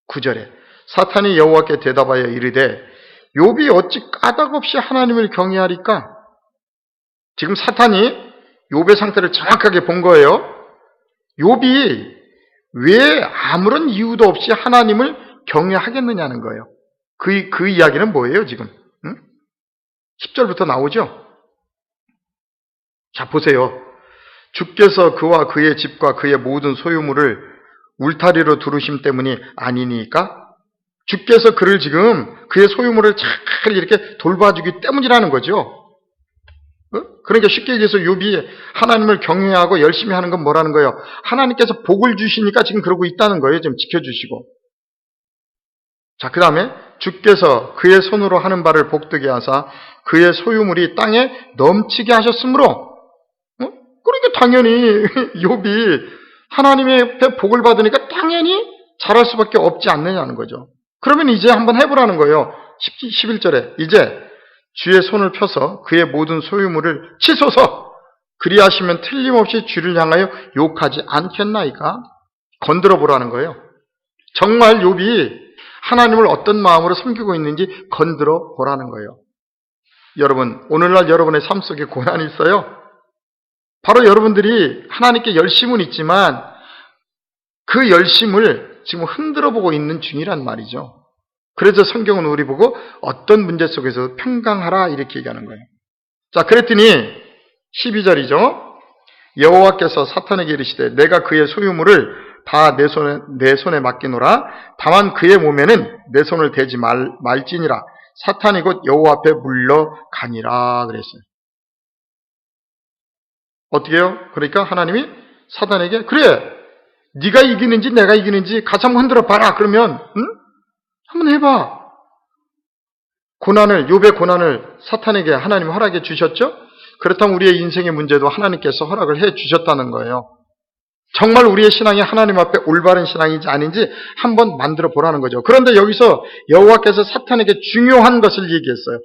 9절에 사탄이 여호와께 대답하여 이르되 욥이 어찌 까닭없이 하나님을 경외하리까? 지금 사탄이 욥의 상태를 정확하게 본 거예요. 욥이 왜 아무런 이유도 없이 하나님을 경외하겠느냐는 거예요. 그 이야기는 뭐예요 지금? 10절부터 나오죠? 자, 보세요. 주께서 그와 그의 집과 그의 모든 소유물을 울타리로 두르심 때문이 아니니까? 주께서 그를 지금 그의 소유물을 잘 이렇게 돌봐주기 때문이라는 거죠. 그러니까 쉽게 얘기해서 욥이 하나님을 경외하고 열심히 하는 건 뭐라는 거예요? 하나님께서 복을 주시니까 지금 그러고 있다는 거예요. 지금 지켜주시고. 자, 그 다음에 주께서 그의 손으로 하는 바를 복되게 하사 그의 소유물이 땅에 넘치게 하셨으므로, 그러니까 당연히 욥이 하나님의 복을 받으니까 당연히 잘할 수밖에 없지 않느냐는 거죠. 그러면 이제 한번 해보라는 거예요. 11절에 이제 주의 손을 펴서 그의 모든 소유물을 치소서. 그리하시면 틀림없이 주를 향하여 욕하지 않겠나이까? 건드려 보라는 거예요. 정말 욥이 하나님을 어떤 마음으로 섬기고 있는지 건드려 보라는 거예요. 여러분, 오늘날 여러분의 삶 속에 고난이 있어요. 바로 여러분들이 하나님께 열심은 있지만 그 열심을 지금 흔들어 보고 있는 중이란 말이죠. 그래서 성경은 우리 보고 어떤 문제 속에서 평강하라 이렇게 얘기하는 거예요. 자, 그랬더니 12절이죠. 여호와께서 사탄에게 이르시되 내가 그의 소유물을 다 내 손에 맡기노라. 다만 그의 몸에는 내 손을 대지 말지니라. 사탄이 곧 여호와 앞에 물러가니라 그랬어요. 어떻게 해요? 그러니까 하나님이 사탄에게 그래, 네가 이기는지 내가 이기는지 같이 한번 흔들어 봐라. 그러면 한번 해봐. 욥의 고난을 사탄에게 하나님이 허락해 주셨죠? 그렇다면 우리의 인생의 문제도 하나님께서 허락을 해 주셨다는 거예요. 정말 우리의 신앙이 하나님 앞에 올바른 신앙인지 아닌지 한번 만들어 보라는 거죠. 그런데 여기서 여호와께서 사탄에게 중요한 것을 얘기했어요.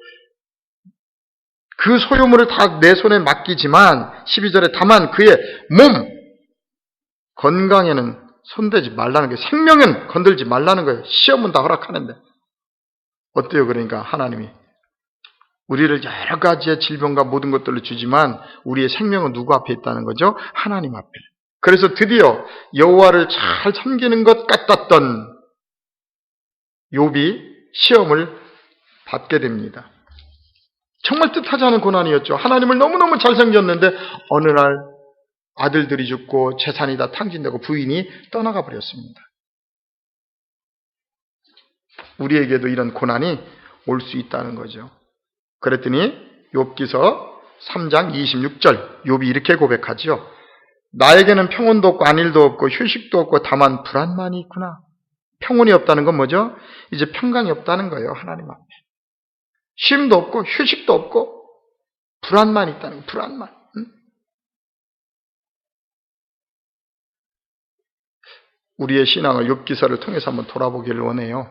그 소유물을 다 내 손에 맡기지만 12절에 다만 그의 몸 건강에는 손대지 말라는 거예요. 생명은 건들지 말라는 거예요. 시험은 다 허락하는데. 어때요? 그러니까 하나님이 우리를 여러 가지의 질병과 모든 것들을 주지만 우리의 생명은 누구 앞에 있다는 거죠? 하나님 앞에. 그래서 드디어 여호와를 잘 섬기는 것 같았던 욥이 시험을 받게 됩니다. 정말 뜻하지 않은 고난이었죠. 하나님을 너무너무 잘 섬겼는데 어느 날 아들들이 죽고 재산이 다 탕진되고 부인이 떠나가 버렸습니다. 우리에게도 이런 고난이 올 수 있다는 거죠. 그랬더니 욥기서 3장 26절 욥이 이렇게 고백하죠. 나에게는 평온도 없고 안일도 없고 휴식도 없고 다만 불안만이 있구나. 평온이 없다는 건 뭐죠? 이제 평강이 없다는 거예요. 하나님 앞에. 쉼도 없고 휴식도 없고 불안만 있다는 거예요. 불안만. 우리의 신앙을 욥기서를 통해서 한번 돌아보기를 원해요.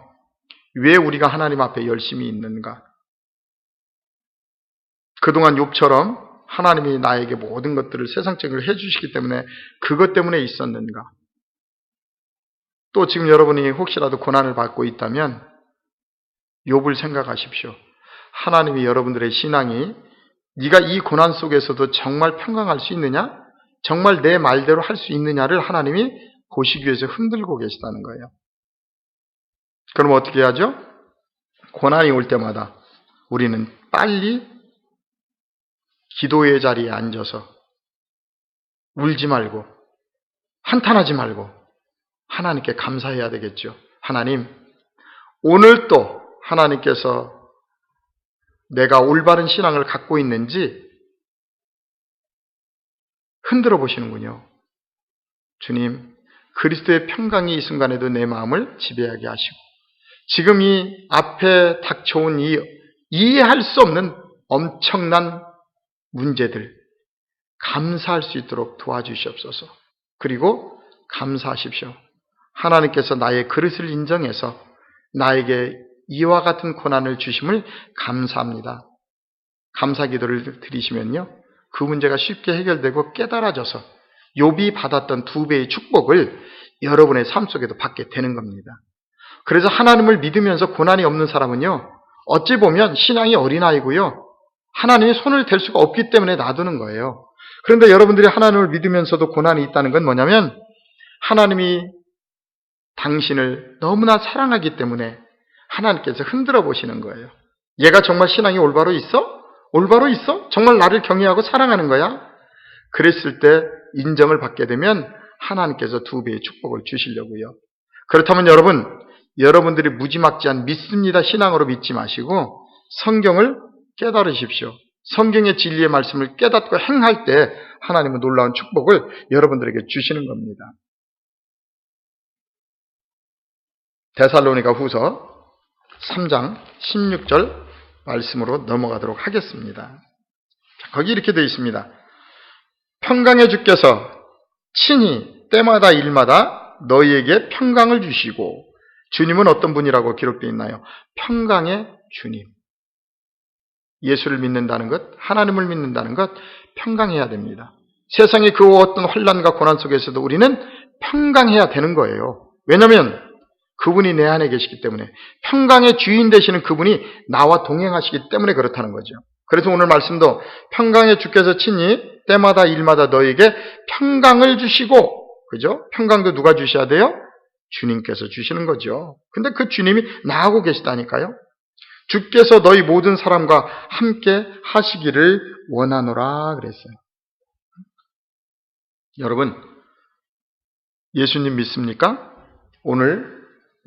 왜 우리가 하나님 앞에 열심히 있는가? 그동안 욥처럼 하나님이 나에게 모든 것들을 세상적으로 해주시기 때문에 그것 때문에 있었는가? 또 지금 여러분이 혹시라도 고난을 받고 있다면 욥을 생각하십시오. 하나님이 여러분들의 신앙이 네가 이 고난 속에서도 정말 평강할 수 있느냐? 정말 내 말대로 할 수 있느냐를 하나님이 보시기 위해서 흔들고 계시다는 거예요. 그럼 어떻게 해야죠? 고난이 올 때마다 우리는 빨리 기도의 자리에 앉아서 울지 말고 한탄하지 말고 하나님께 감사해야 되겠죠. 하나님, 오늘 또 하나님께서 내가 올바른 신앙을 갖고 있는지 흔들어 보시는군요. 주님, 그리스도의 평강이 이 순간에도 내 마음을 지배하게 하시고 지금 이 앞에 닥쳐온 이 이해할 수 없는 엄청난 문제들 감사할 수 있도록 도와주시옵소서. 그리고 감사하십시오. 하나님께서 나의 그릇을 인정해서 나에게 이와 같은 고난을 주심을 감사합니다. 감사 기도를 드리시면요, 그 문제가 쉽게 해결되고 깨달아져서 욥이 받았던 2배의 축복을 여러분의 삶 속에도 받게 되는 겁니다. 그래서 하나님을 믿으면서 고난이 없는 사람은요, 어찌 보면 신앙이 어린아이고요, 하나님이 손을 댈 수가 없기 때문에 놔두는 거예요. 그런데 여러분들이 하나님을 믿으면서도 고난이 있다는 건 뭐냐면 하나님이 당신을 너무나 사랑하기 때문에 하나님께서 흔들어 보시는 거예요. 얘가 정말 신앙이 올바로 있어? 올바로 있어? 정말 나를 경외하고 사랑하는 거야? 그랬을 때 인정을 받게 되면 하나님께서 2배의 축복을 주시려고요. 그렇다면 여러분들이 무지막지한 믿습니다 신앙으로 믿지 마시고 성경을 깨달으십시오. 성경의 진리의 말씀을 깨닫고 행할 때 하나님은 놀라운 축복을 여러분들에게 주시는 겁니다. 데살로니가 후서 3장 16절 말씀으로 넘어가도록 하겠습니다. 거기 이렇게 되어 있습니다. 평강의 주께서 친히 때마다 일마다 너희에게 평강을 주시고, 주님은 어떤 분이라고 기록되어 있나요? 평강의 주님. 예수를 믿는다는 것, 하나님을 믿는다는 것, 평강해야 됩니다. 세상의 그 어떤 혼란과 고난 속에서도 우리는 평강해야 되는 거예요. 왜냐하면 그분이 내 안에 계시기 때문에, 평강의 주인 되시는 그분이 나와 동행하시기 때문에 그렇다는 거죠. 그래서 오늘 말씀도 평강의 주께서 친히 때마다 일마다 너에게 평강을 주시고, 그죠? 평강도 누가 주셔야 돼요? 주님께서 주시는 거죠. 근데 그 주님이 나하고 계시다니까요. 주께서 너희 모든 사람과 함께 하시기를 원하노라 그랬어요. 여러분, 예수님 믿습니까? 오늘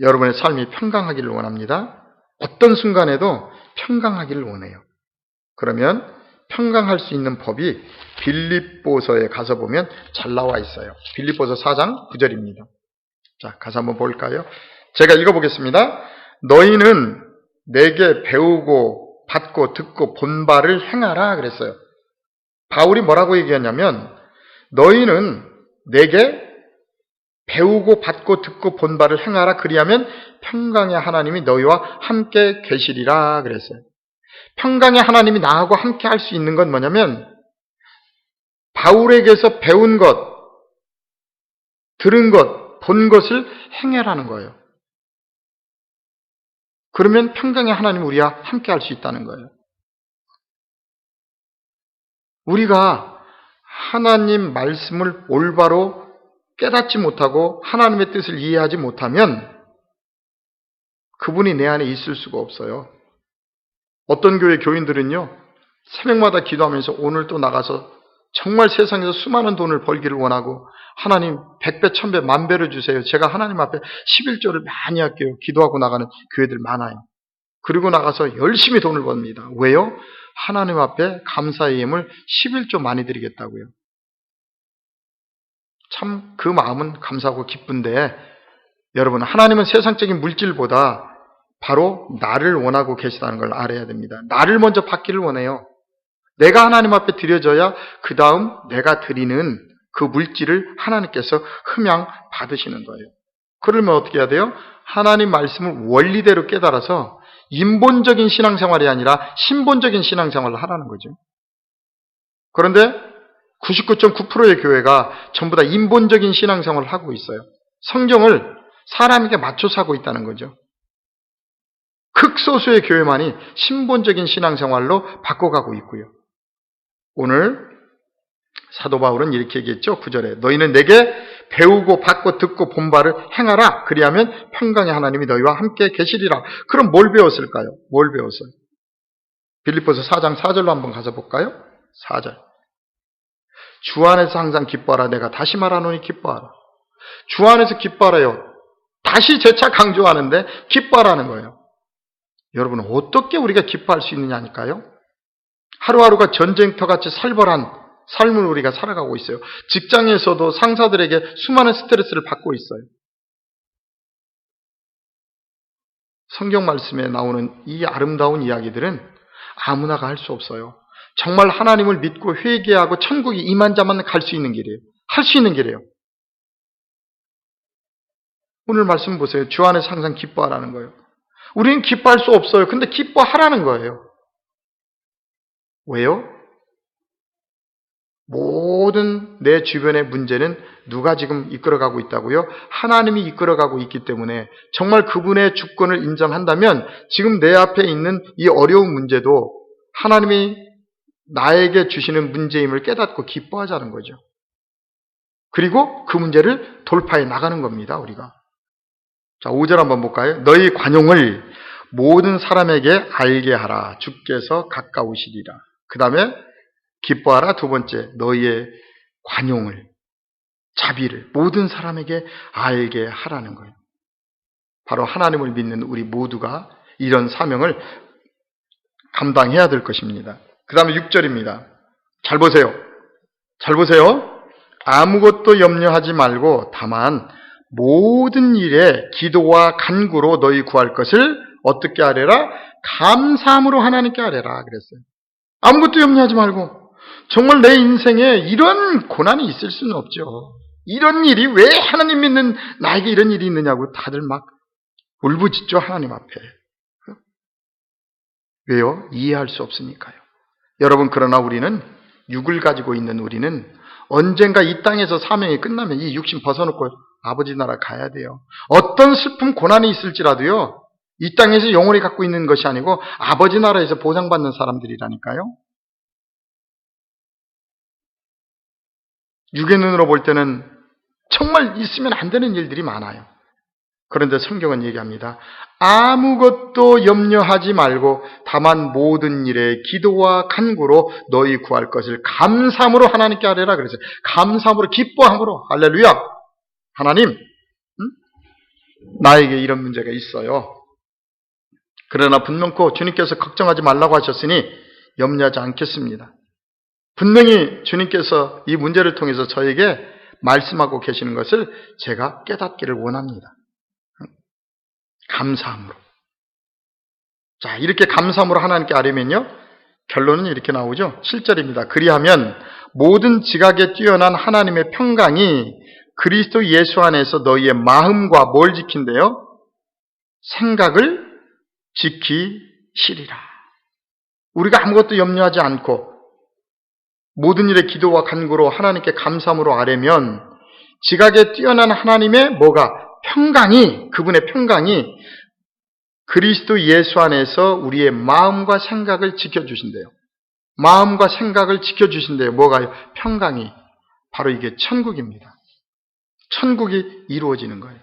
여러분의 삶이 평강하기를 원합니다. 어떤 순간에도 평강하기를 원해요. 그러면 평강할 수 있는 법이 빌립보서에 가서 보면 잘 나와 있어요. 빌립보서 4장 9절입니다. 자, 가서 한번 볼까요? 제가 읽어보겠습니다. 너희는 내게 배우고 받고 듣고 본 바를 행하라 그랬어요. 바울이 뭐라고 얘기했냐면, 너희는 내게 배우고 받고 듣고 본 바를 행하라, 그리하면 평강의 하나님이 너희와 함께 계시리라 그랬어요. 평강의 하나님이 나하고 함께 할 수 있는 건 뭐냐면, 바울에게서 배운 것, 들은 것, 본 것을 행해라는 거예요. 그러면 평강의 하나님이 우리와 함께 할 수 있다는 거예요. 우리가 하나님 말씀을 올바로 깨닫지 못하고 하나님의 뜻을 이해하지 못하면 그분이 내 안에 있을 수가 없어요. 어떤 교회 교인들은요, 새벽마다 기도하면서 오늘 또 나가서 정말 세상에서 수많은 돈을 벌기를 원하고, 하나님 100배, 1000배, 10,000배를 주세요. 제가 하나님 앞에 11조를 많이 할게요. 기도하고 나가는 교회들 많아요. 그리고 나가서 열심히 돈을 법니다. 왜요? 하나님 앞에 감사의 예물 11조 많이 드리겠다고요. 참 그 마음은 감사하고 기쁜데, 여러분, 하나님은 세상적인 물질보다 바로 나를 원하고 계시다는 걸 알아야 됩니다. 나를 먼저 받기를 원해요. 내가 하나님 앞에 드려져야 그 다음 내가 드리는 그 물질을 하나님께서 흠양 받으시는 거예요. 그러면 어떻게 해야 돼요? 하나님 말씀을 원리대로 깨달아서 인본적인 신앙생활이 아니라 신본적인 신앙생활을 하라는 거죠. 그런데 99.9%의 교회가 전부 다 인본적인 신앙생활을 하고 있어요. 성경을 사람에게 맞춰서 하고 있다는 거죠. 극소수의 교회만이 신본적인 신앙생활로 바꿔가고 있고요. 오늘 사도 바울은 이렇게 얘기했죠. 9절에 너희는 내게 배우고 받고 듣고 본 바를 행하라. 그리하면 평강의 하나님이 너희와 함께 계시리라. 그럼 뭘 배웠을까요? 뭘 배웠어요? 빌립보서 4장 4절로 한번 가서 볼까요? 4절. 주 안에서 항상 기뻐하라. 내가 다시 말하노니 기뻐하라. 주 안에서 기뻐하라요. 다시 재차 강조하는데 기뻐하라는 거예요. 여러분, 어떻게 우리가 기뻐할 수 있느냐니까요? 하루하루가 전쟁터같이 살벌한 삶을 우리가 살아가고 있어요. 직장에서도 상사들에게 수많은 스트레스를 받고 있어요. 성경 말씀에 나오는 이 아름다운 이야기들은 아무나가 할 수 없어요. 정말 하나님을 믿고 회개하고 천국이 임한 자만 갈 수 있는 길이에요. 할 수 있는 길이에요. 오늘 말씀 보세요. 주 안에서 항상 기뻐하라는 거예요. 우리는 기뻐할 수 없어요. 근데 기뻐하라는 거예요. 왜요? 모든 내 주변의 문제는 누가 지금 이끌어가고 있다고요? 하나님이 이끌어가고 있기 때문에 정말 그분의 주권을 인정한다면 지금 내 앞에 있는 이 어려운 문제도 하나님이 나에게 주시는 문제임을 깨닫고 기뻐하자는 거죠. 그리고 그 문제를 돌파해 나가는 겁니다, 우리가. 자, 5절 한번 볼까요? 너희 관용을 모든 사람에게 알게 하라. 주께서 가까우시리라. 그 다음에 기뻐하라. 두 번째, 너희의 관용을, 자비를 모든 사람에게 알게 하라는 거예요. 바로 하나님을 믿는 우리 모두가 이런 사명을 감당해야 될 것입니다. 그 다음에 6절입니다. 잘 보세요. 잘 보세요. 아무것도 염려하지 말고 다만 모든 일에 기도와 간구로 너희 구할 것을 어떻게 하래라? 감사함으로 하나님께 하래라 그랬어요. 아무것도 염려하지 말고, 정말 내 인생에 이런 고난이 있을 수는 없죠. 이런 일이 왜 하나님 믿는 나에게 이런 일이 있느냐고 다들 막 울부짖죠, 하나님 앞에. 왜요? 이해할 수 없으니까요. 여러분, 그러나 우리는, 육을 가지고 있는 우리는 언젠가 이 땅에서 사명이 끝나면 이 육신 벗어놓고 아버지 나라 가야 돼요. 어떤 슬픔 고난이 있을지라도요, 이 땅에서 영원히 갖고 있는 것이 아니고 아버지 나라에서 보상받는 사람들이라니까요. 육의 눈으로 볼 때는 정말 있으면 안 되는 일들이 많아요. 그런데 성경은 얘기합니다. 아무것도 염려하지 말고 다만 모든 일에 기도와 간구로 너희 구할 것을 감사함으로 하나님께 하래라 그랬어요. 감사함으로, 기뻐함으로. 할렐루야. 하나님, 나에게 이런 문제가 있어요. 그러나 분명코 주님께서 걱정하지 말라고 하셨으니 염려하지 않겠습니다. 분명히 주님께서 이 문제를 통해서 저에게 말씀하고 계시는 것을 제가 깨닫기를 원합니다. 감사함으로. 자, 이렇게 감사함으로 하나님께 아뢰면요, 결론은 이렇게 나오죠. 7절입니다. 그리하면 모든 지각에 뛰어난 하나님의 평강이 그리스도 예수 안에서 너희의 마음과 뭘 지킨대요? 생각을 지키시리라. 우리가 아무것도 염려하지 않고 모든 일에 기도와 간구로 하나님께 감사함으로 아뢰면 지각에 뛰어난 하나님의 뭐가? 평강이, 그분의 평강이 그리스도 예수 안에서 우리의 마음과 생각을 지켜주신대요. 마음과 생각을 지켜주신대요. 뭐가요? 평강이. 바로 이게 천국입니다. 천국이 이루어지는 거예요.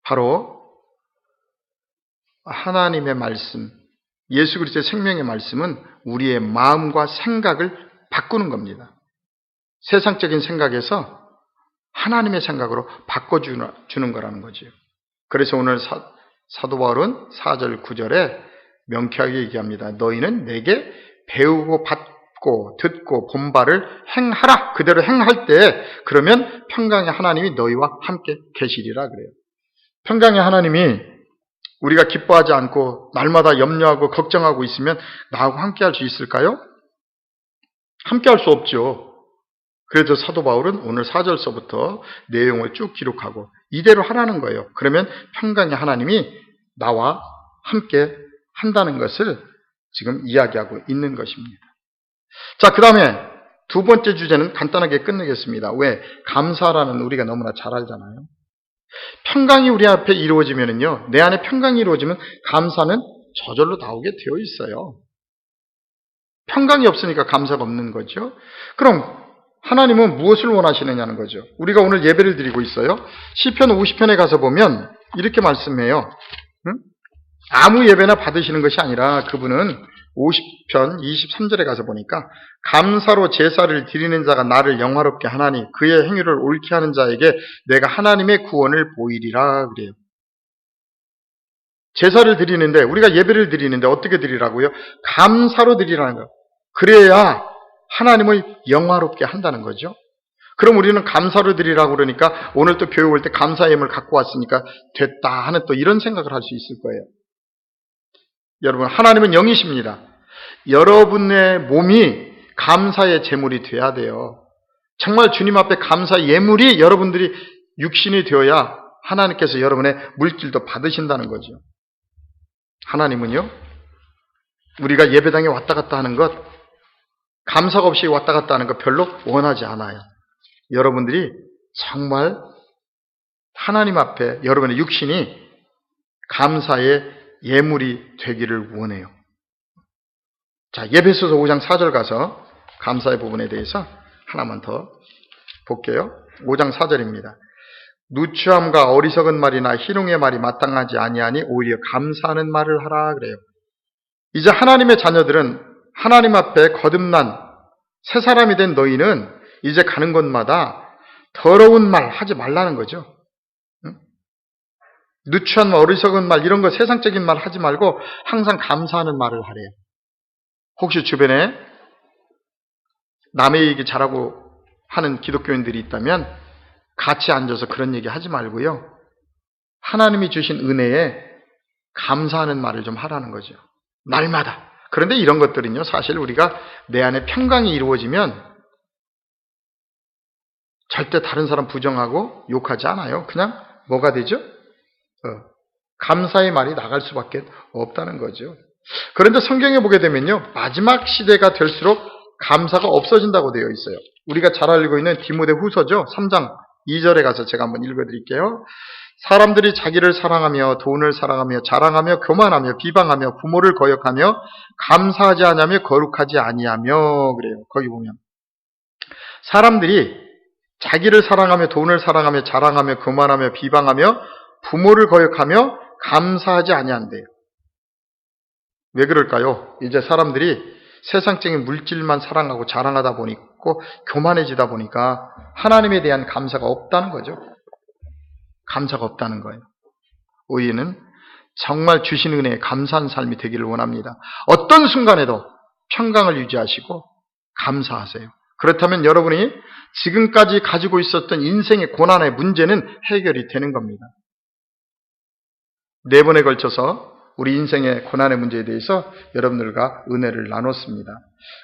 바로 하나님의 말씀, 예수 그리스도의 생명의 말씀은 우리의 마음과 생각을 바꾸는 겁니다. 세상적인 생각에서 하나님의 생각으로 바꿔주는 거라는 거죠. 그래서 오늘 사도 바울은 4절 9절에 명쾌하게 얘기합니다. 너희는 내게 배우고 받고 듣고 본 바를 행하라. 그대로 행할 때 그러면 평강의 하나님이 너희와 함께 계시리라 그래요. 평강의 하나님이 우리가 기뻐하지 않고 날마다 염려하고 걱정하고 있으면 나하고 함께 할 수 있을까요? 함께 할 수 없죠. 그래서 사도 바울은 오늘 4절서부터 내용을 쭉 기록하고 이대로 하라는 거예요. 그러면 평강의 하나님이 나와 함께 한다는 것을 지금 이야기하고 있는 것입니다. 자, 그 다음에 두 번째 주제는 간단하게 끝내겠습니다. 왜? 감사라는 우리가 너무나 잘 알잖아요. 평강이 우리 앞에 이루어지면요, 내 안에 평강이 이루어지면 감사는 저절로 나오게 되어 있어요. 평강이 없으니까 감사가 없는 거죠. 그럼 하나님은 무엇을 원하시느냐는 거죠. 우리가 오늘 예배를 드리고 있어요. 시편 50편에 가서 보면 이렇게 말씀해요. 아무 예배나 받으시는 것이 아니라 그분은 50편 23절에 가서 보니까 감사로 제사를 드리는 자가 나를 영화롭게 하나니 그의 행위를 옳게 하는 자에게 내가 하나님의 구원을 보이리라 그래요. 제사를 드리는데, 우리가 예배를 드리는데 어떻게 드리라고요? 감사로 드리라는 거예요. 그래야 하나님을 영화롭게 한다는 거죠. 그럼 우리는 감사로 드리라고 그러니까 오늘 또 교회 올 때 감사의 힘을 갖고 왔으니까 됐다 하는 또 이런 생각을 할 수 있을 거예요. 여러분, 하나님은 영이십니다. 여러분의 몸이 감사의 제물이 돼야 돼요. 정말 주님 앞에 감사 예물이 여러분들이 육신이 되어야 하나님께서 여러분의 물질도 받으신다는 거죠. 하나님은요, 우리가 예배당에 왔다 갔다 하는 것, 감사가 없이 왔다 갔다 하는 것 별로 원하지 않아요. 여러분들이 정말 하나님 앞에 여러분의 육신이 감사의 예물이 되기를 원해요. 자, 에베소서 5장 4절 가서 감사의 부분에 대해서 하나만 더 볼게요. 5장 4절입니다. 누추함과 어리석은 말이나 희롱의 말이 마땅하지 아니하니 오히려 감사하는 말을 하라 그래요. 이제 하나님의 자녀들은 하나님 앞에 거듭난 새 사람이 된 너희는 이제 가는 곳마다 더러운 말 하지 말라는 거죠. 누추한 말, 어리석은 말, 이런 거 세상적인 말 하지 말고 항상 감사하는 말을 하래요. 혹시 주변에 남의 얘기 잘하고 하는 기독교인들이 있다면 같이 앉아서 그런 얘기 하지 말고요. 하나님이 주신 은혜에 감사하는 말을 좀 하라는 거죠. 날마다. 그런데 이런 것들은요, 사실 우리가 내 안에 평강이 이루어지면 절대 다른 사람 부정하고 욕하지 않아요. 그냥 뭐가 되죠? 감사의 말이 나갈 수밖에 없다는 거죠. 그런데 성경에 보게 되면요, 마지막 시대가 될수록 감사가 없어진다고 되어 있어요. 우리가 잘 알고 있는 디모데후서죠. 3장 2절에 가서 제가 한번 읽어드릴게요. 사람들이 자기를 사랑하며 돈을 사랑하며 자랑하며 교만하며 비방하며 부모를 거역하며 감사하지 아니하며 거룩하지 아니하며 그래요. 거기 보면 사람들이 자기를 사랑하며 돈을 사랑하며 자랑하며 교만하며 비방하며 부모를 거역하며 감사하지 아니한대요. 왜 그럴까요? 이제 사람들이 세상적인 물질만 사랑하고 자랑하다 보니까 교만해지다 보니까 하나님에 대한 감사가 없다는 거죠. 감사가 없다는 거예요. 우리는 정말 주신 은혜에 감사한 삶이 되기를 원합니다. 어떤 순간에도 평강을 유지하시고 감사하세요. 그렇다면 여러분이 지금까지 가지고 있었던 인생의 고난의 문제는 해결이 되는 겁니다. 4번에 걸쳐서 우리 인생의 고난의 문제에 대해서 여러분들과 은혜를 나눴습니다.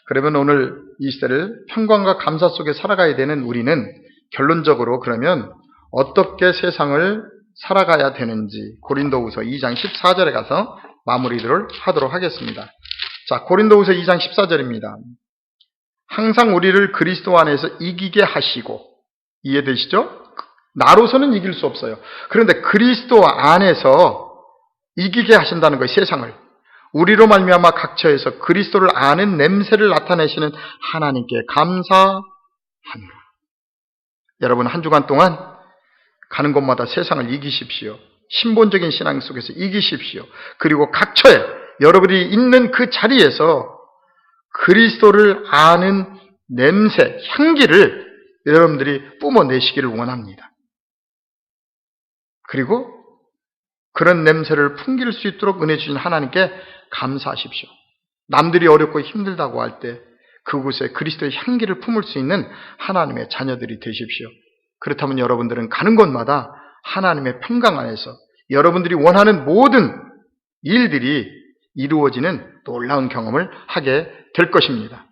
그러면 오늘 이 시대를 평강과 감사 속에 살아가야 되는 우리는 결론적으로 그러면 어떻게 세상을 살아가야 되는지 고린도후서 2장 14절에 가서 마무리를 하도록 하겠습니다. 자, 고린도후서 2장 14절입니다. 항상 우리를 그리스도 안에서 이기게 하시고, 이해되시죠? 나로서는 이길 수 없어요. 그런데 그리스도 안에서 이기게 하신다는 거예요. 세상을. 우리로 말미암아 각처에서 그리스도를 아는 냄새를 나타내시는 하나님께 감사합니다. 여러분 한 주간 동안 가는 곳마다 세상을 이기십시오. 신본적인 신앙 속에서 이기십시오. 그리고 각처에 여러분이 있는 그 자리에서 그리스도를 아는 냄새, 향기를 여러분들이 뿜어내시기를 원합니다. 그리고 그런 냄새를 풍길 수 있도록 은혜 주신 하나님께 감사하십시오. 남들이 어렵고 힘들다고 할 때 그곳에 그리스도의 향기를 품을 수 있는 하나님의 자녀들이 되십시오. 그렇다면 여러분들은 가는 곳마다 하나님의 평강 안에서 여러분들이 원하는 모든 일들이 이루어지는 놀라운 경험을 하게 될 것입니다.